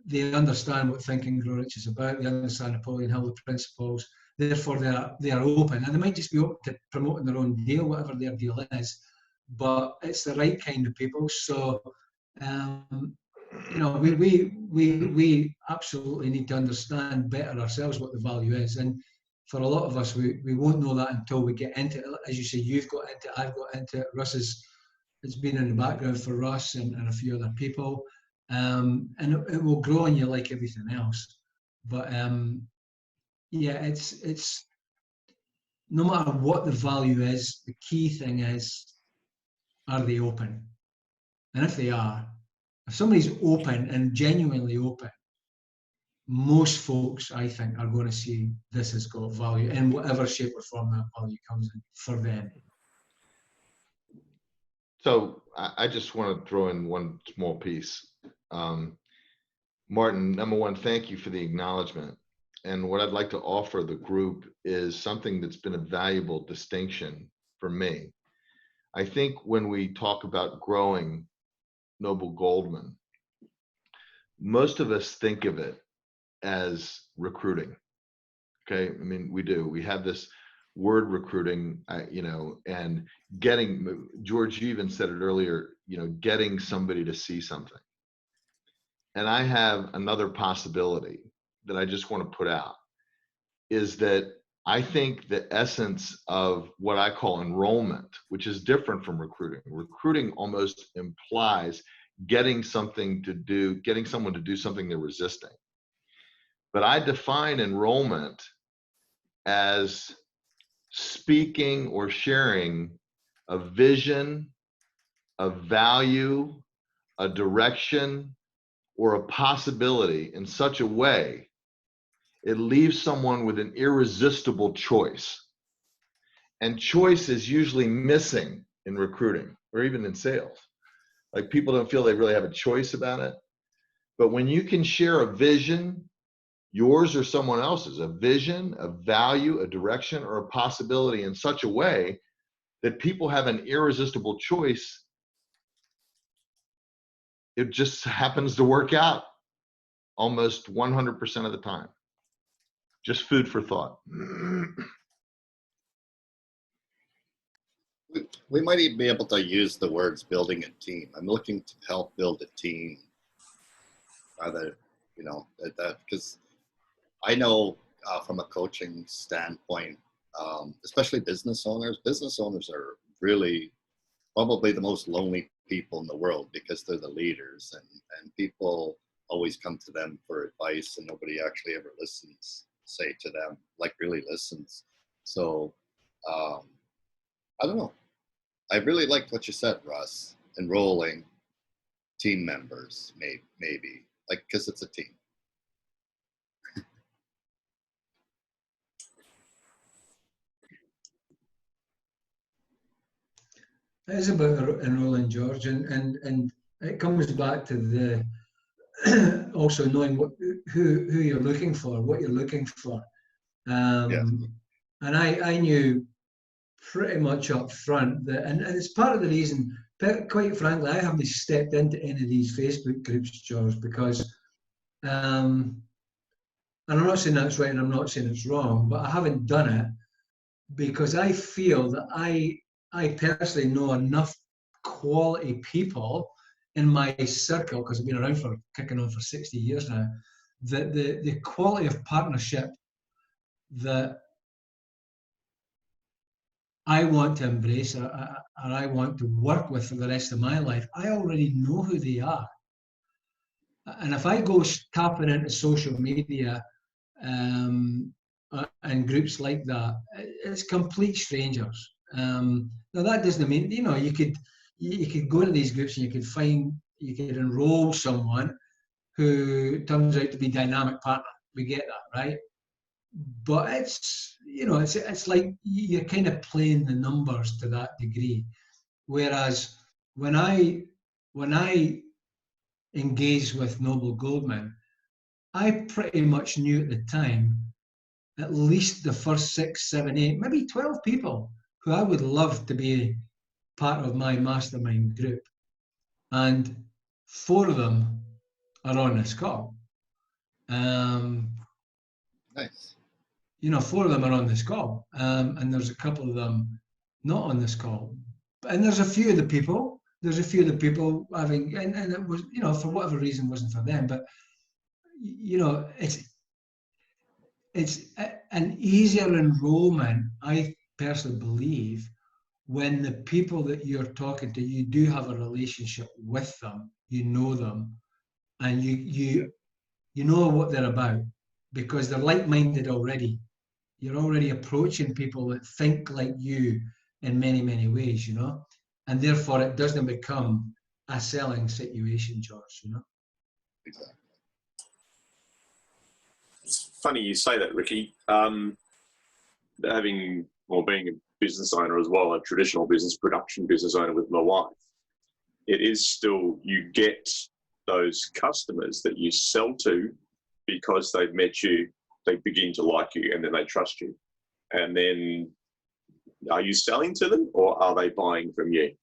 they understand what Think and Grow Rich is about. They understand Napoleon Hill, the principles. Therefore, they are open, and they might just be open to promoting their own deal, whatever their deal is. But it's the right kind of people. So, you know, we absolutely need to understand better ourselves what the value is. And for a lot of us, we won't know that until we get into it. As you say, you've got into it, I've got into it. It's been in the background for Russ and a few other people, and it will grow on you like everything else. But yeah, it's no matter what the value is, the key thing is, are they open? And if they are, if somebody's open and genuinely open, most folks, I think, are going to see this has got value in whatever shape or form that value comes in for them. So I just want to throw in one small piece. Martin, number one, thank you for the acknowledgement. And what I'd like to offer the group is something that's been a valuable distinction for me. I think when we talk about growing Noble Goldman, most of us think of it as recruiting. Okay, I mean, we do. We have this word recruiting, you know, and getting, George, you even said it earlier, you know, getting somebody to see something. And I have another possibility that I just want to put out, is that I think the essence of what I call enrollment, which is different from recruiting. Recruiting almost implies getting something to do, getting someone to do something they're resisting. But I define enrollment as speaking or sharing a vision, a value, a direction, or a possibility in such a way, it leaves someone with an irresistible choice. And choice is usually missing in recruiting or even in sales. Like, people don't feel they really have a choice about it. But when you can share a vision, yours or someone else's, a vision, a value, a direction, or a possibility in such a way that people have an irresistible choice, it just happens to work out almost 100% of the time. Just food for thought. We might even be able to use the words building a team. I'm looking to help build a team. Rather, you know, that because I know from a coaching standpoint, especially business owners are really probably the most lonely people in the world because they're the leaders, and people always come to them for advice, and nobody actually ever listens, say, to them, like really listens. So I don't know. I really liked what you said, Russ. Enrolling team members, maybe like, because it's a team. It is about enrolling, George, and it comes back to the also knowing who you're looking for, what you're looking for. Yes. And I knew pretty much up front that, and it's part of the reason, quite frankly, I haven't stepped into any of these Facebook groups, George, because, and I'm not saying that's right and I'm not saying it's wrong, but I haven't done it because I feel that I personally know enough quality people in my circle, because I've been around for kicking on for 60 years now, that the quality of partnership that I want to embrace and I want to work with for the rest of my life, I already know who they are. And if I go tapping into social media and groups like that, it's complete strangers. Now that doesn't mean, you know, you could go to these groups and you could enroll someone who turns out to be a dynamic partner. We get that, right? But it's, you know, it's like you're kind of playing the numbers to that degree. Whereas when I engaged with Noble Goldman, I pretty much knew at the time at least the first 6, 7, 8, maybe 12 people who I would love to be part of my mastermind group. And 4 of them are on this call. Nice. You know, 4 of them are on this call, and there's a couple of them not on this call. And there's a few of the people having, and it was, you know, for whatever reason, wasn't for them. But, you know, it's an easier enrollment, I personally believe, when the people that you're talking to, you do have a relationship with them, you know them, and you know what they're about, because they're like-minded already. You're already approaching people that think like you in many, many ways, you know, and therefore it doesn't become a selling situation, George, you know. Exactly. It's funny you say that, Ricky. Being a business owner as well, a traditional production business owner with my wife, it is still, you get those customers that you sell to because they've met you, they begin to like you, and then they trust you. And then, are you selling to them or are they buying from you?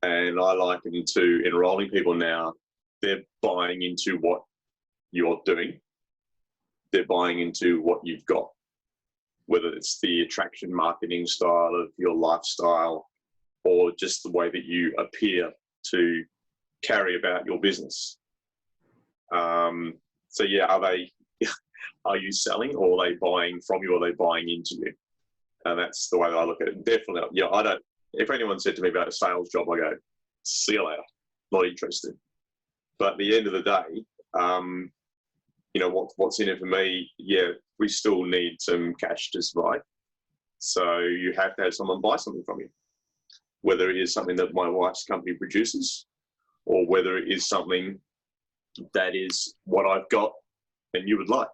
And I liken to enrolling people now, they're buying into what you're doing. They're buying into what you've got, whether it's the attraction marketing style of your lifestyle or just the way that you appear to carry about your business. So yeah, are you selling, or are they buying from you, or are they buying into you? And that's the way that I look at it. Definitely, yeah, if anyone said to me about a sales job, I go, see you later, not interested. But at the end of the day, you know, what's in it for me, yeah, we still need some cash to survive. So you have to have someone buy something from you, whether it is something that my wife's company produces, or whether it is something that is what I've got and you would like.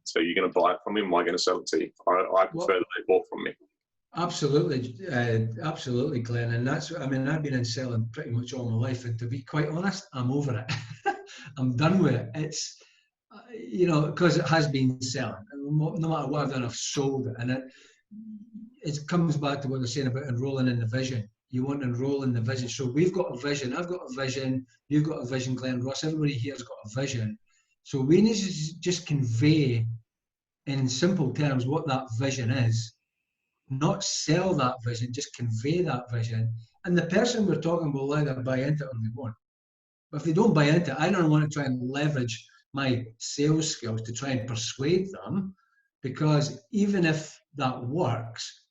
So you're going to buy it from me, am I going to sell it to you? I prefer that they bought from me. Absolutely, absolutely, Glenn. And that's, I mean, I've been in selling pretty much all my life, and to be quite honest, I'm over it. I'm done with it. It's, you know, because it has been selling. No matter what I've done, I've sold it. And it comes back to what they're saying about enrolling in the vision. You want to enroll in the vision. So we've got a vision. I've got a vision. You've got a vision, Glenn, Ross. Everybody here's got a vision. So we need to just convey in simple terms what that vision is. Not sell that vision, just convey that vision. And the person we're talking will either buy into it or they won't. But if they don't buy into it, I don't want to try and leverage my sales skills to try and persuade them, because even if that works,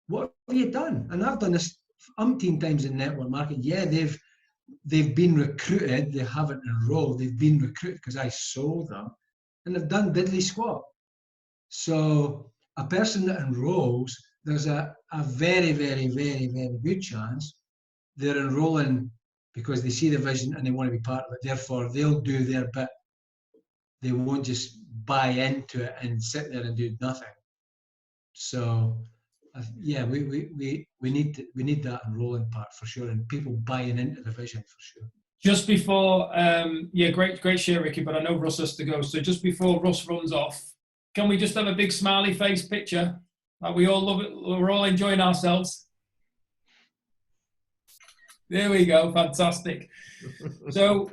what have you done? And I've done this umpteen times in network marketing. Yeah, they've been recruited, they haven't enrolled, they've been recruited because I sold them, and they've done diddly squat. So a person that enrolls, there's a very, very, very, very good chance they're enrolling because they see the vision and they want to be part of it. Therefore, they'll do their bit. They won't just buy into it and sit there and do nothing. So, yeah, we need that enrolling part for sure, and people buying into the vision for sure. Just before, yeah, great share, Ricky, but I know Russ has to go. So just before Russ runs off, can we just have a big smiley face picture? Like we all love it. We're all enjoying ourselves. There we go. Fantastic. So,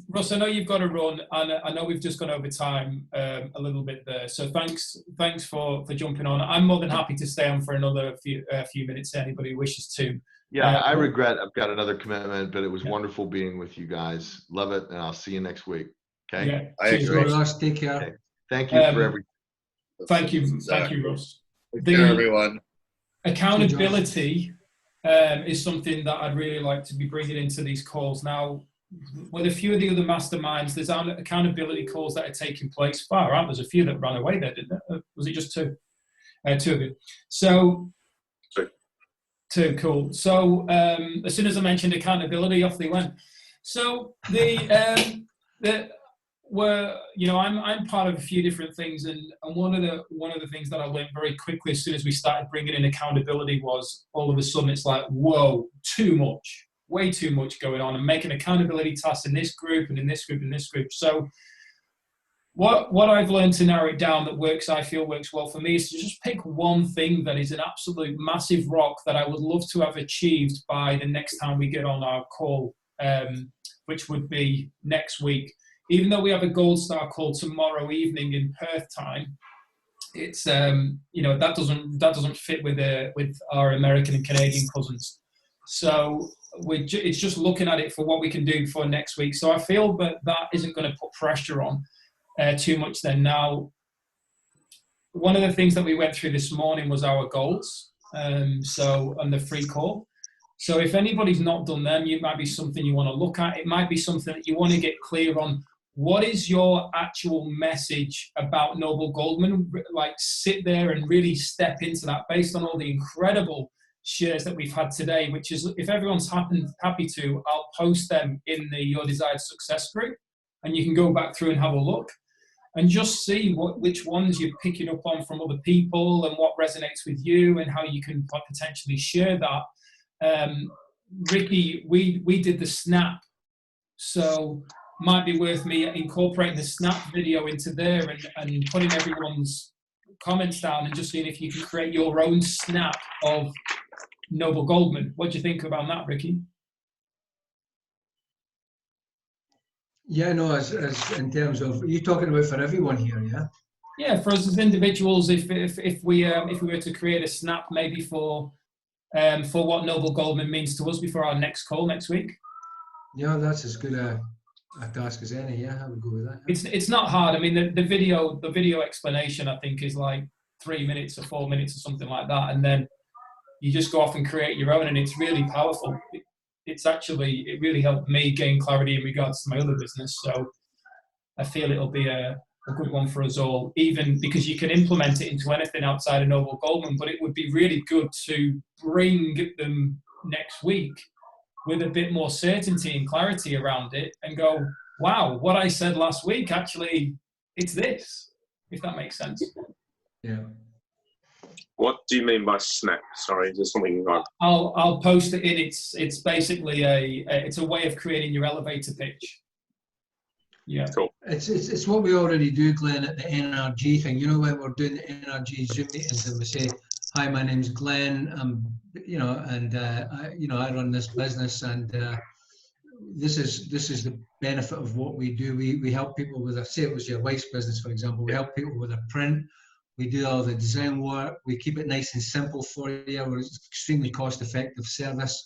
Russ, I know you've got to run, and I know we've just gone over time a little bit there. So thanks for jumping on. I'm more than happy to stay on for another few minutes. Anybody who wishes to. Yeah, I regret I've got another commitment, but it was wonderful being with you guys. Love it, and I'll see you next week. Okay. Yeah. I agree. Ross, take care. Okay. Thank you for everything. Thank you, Russ. Take care, everyone. Accountability is something that I'd really like to be bringing into these calls. Now, with a few of the other masterminds, there's accountability calls that are taking place. Far out, there's a few that ran away there, didn't there? Was it just two? Two of you. So, two, cool. So, as soon as I mentioned accountability, off they went. So I'm part of a few different things, and one of the things that I learned very quickly as soon as we started bringing in accountability was all of a sudden it's like, whoa, too much, way too much going on, and making accountability tasks in this group and in this group and this group. So what I've learned to narrow it down that I feel works well for me is to just pick one thing that is an absolute massive rock that I would love to have achieved by the next time we get on our call, which would be next week. Even though we have a GoldStar call tomorrow evening in Perth time, it's that doesn't fit with our American and Canadian cousins. So it's just looking at it for what we can do for next week. So I feel that isn't going to put pressure on too much. Then now, one of the things that we went through this morning was our goals. On the free call. So if anybody's not done them, it might be something you want to look at. It might be something that you want to get clear on. What is your actual message about Noble Goldman? Like, sit there and really step into that based on all the incredible shares that we've had today, which is, if everyone's happy to, I'll post them in the Your Desired Success group, and you can go back through and have a look and just see which ones you're picking up on from other people and what resonates with you and how you can potentially share that. Ricky, we did the snap, so might be worth me incorporating the snap video into there and putting everyone's comments down and just seeing if you can create your own snap of Noble Goldman. What do you think about that, Ricky? Yeah, no, as in terms of, are you talking about for everyone here, yeah? Yeah, for us as individuals, if we were to create a snap maybe for what Noble Goldman means to us before our next call next week. Yeah, that's as good a task as any. Yeah, I would go with that. It's not hard. I mean, the video explanation, I think, is like 3 minutes or 4 minutes or something like that, and then you just go off and create your own, and it's really powerful. It really helped me gain clarity in regards to my other business. So I feel it'll be a a good one for us all, even because you can implement it into anything outside of Noble Goldman. But it would be really good to bring them next week with a bit more certainty and clarity around it and go, wow, what I said last week, actually, it's this, if that makes sense. Yeah. What do you mean by snap? Sorry, there's something wrong. I'll post it in. It's basically it's a way of creating your elevator pitch. Yeah. Cool. It's what we already do, Glenn, at the NRG thing. You know, when we're doing the NRG Zoom meetings and we say, hi, my name's Glenn, you know, and I run this business, and this is the benefit of what we do. We help people with say it was your wife's business, for example. We help people with a print. We do all the design work. We keep it nice and simple for you. We're extremely cost-effective service,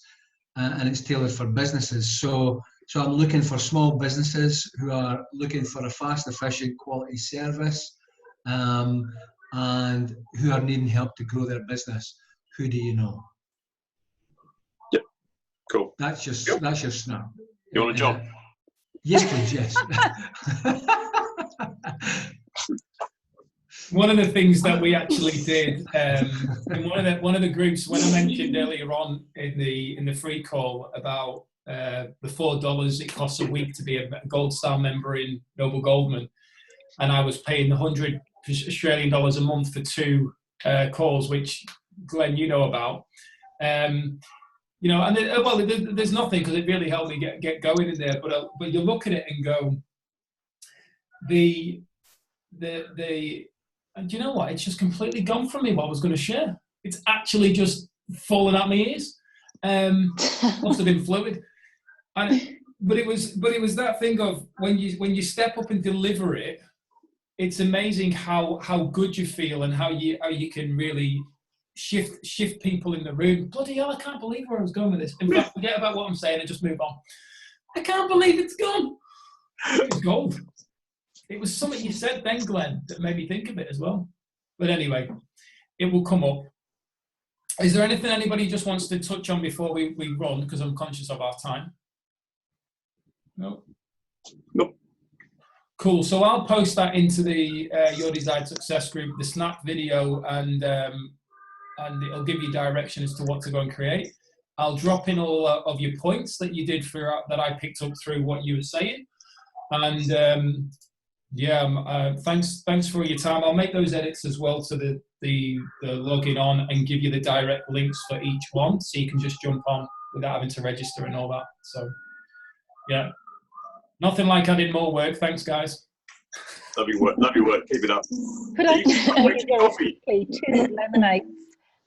and it's tailored for businesses. So I'm looking for small businesses who are looking for a fast, efficient, quality service, and who are needing help to grow their business. Who do you know? Yep. Cool. That's your snap. You want a job? Yes, please. Yes. One of the things that we actually did in one of the groups, when I mentioned earlier on in the free call about the $4 it costs a week to be a GoldStar member in Noble Goldman, and I was paying $100 Australian a month for 2 calls, which Glenn, you know about. You know, and there's nothing, because it really helped me get going in there. But you look at it and go, and do you know what? It's just completely gone from me what I was going to share. It's actually just fallen at my ears. Must have been fluid. But it was that thing of when you step up and deliver it, it's amazing how good you feel and how you can really shift people in the room. Bloody hell, I can't believe where I was going with this. In fact, forget about what I'm saying and just move on. I can't believe it's gone. It was gold. It was something you said then, Glenn, that made me think of it as well. But anyway, it will come up. Is there anything anybody just wants to touch on before we run? Because I'm conscious of our time. No? Nope. Cool. So I'll post that into the Your Desired Success group, the snap video, and it'll give you direction as to what to go and create. I'll drop in all of your points that you did that I picked up through what you were saying. And thanks for your time. I'll make those edits as well to the logging on and give you the direct links for each one, so you can just jump on without having to register and all that. So yeah, nothing like adding more work. Thanks, guys. Love your work. Keep it up. Could I just show you very quickly 2 laminates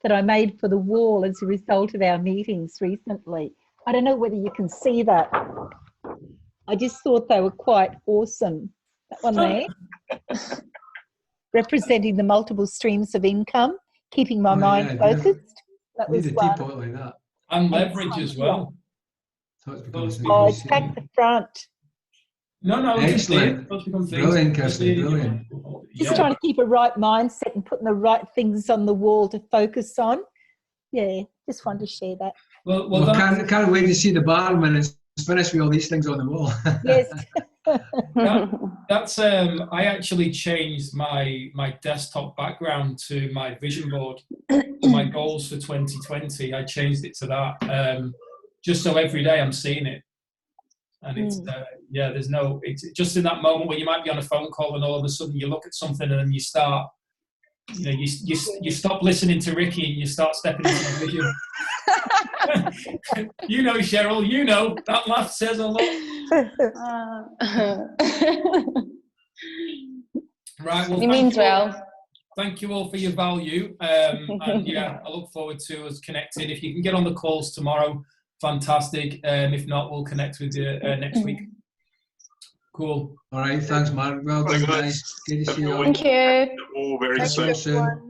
that I made for the wall as a result of our meetings recently? I don't know whether you can see that. I just thought they were quite awesome. That one there, representing the multiple streams of income, keeping my mind focused. That was one. Need a teapot like that. And leverage as well. Oh, it's back the front. No, excellent. Brilliant, Kirsty, brilliant. Just trying to keep a right mindset and putting the right things on the wall to focus on. Yeah, just wanted to share that. Well, can't wait to see the barman and finish with all these things on the wall. Yes. That's I actually changed my desktop background to my vision board, my goals for 2020. I changed it to that, just so every day I'm seeing it. And it's it's just in that moment where you might be on a phone call and all of a sudden you look at something and then you start, you stop listening to Ricky and you start stepping into the vision. You know, Cheryl, you know, that laugh says a lot. Right, well, you mean well. Thank you all for your value. And yeah, I look forward to us connecting. If you can get on the calls tomorrow, fantastic. If not, we'll connect with you next week. Cool. All right, thanks, Mark. Well done, guys. Good to see you all. Thank you. All very soon.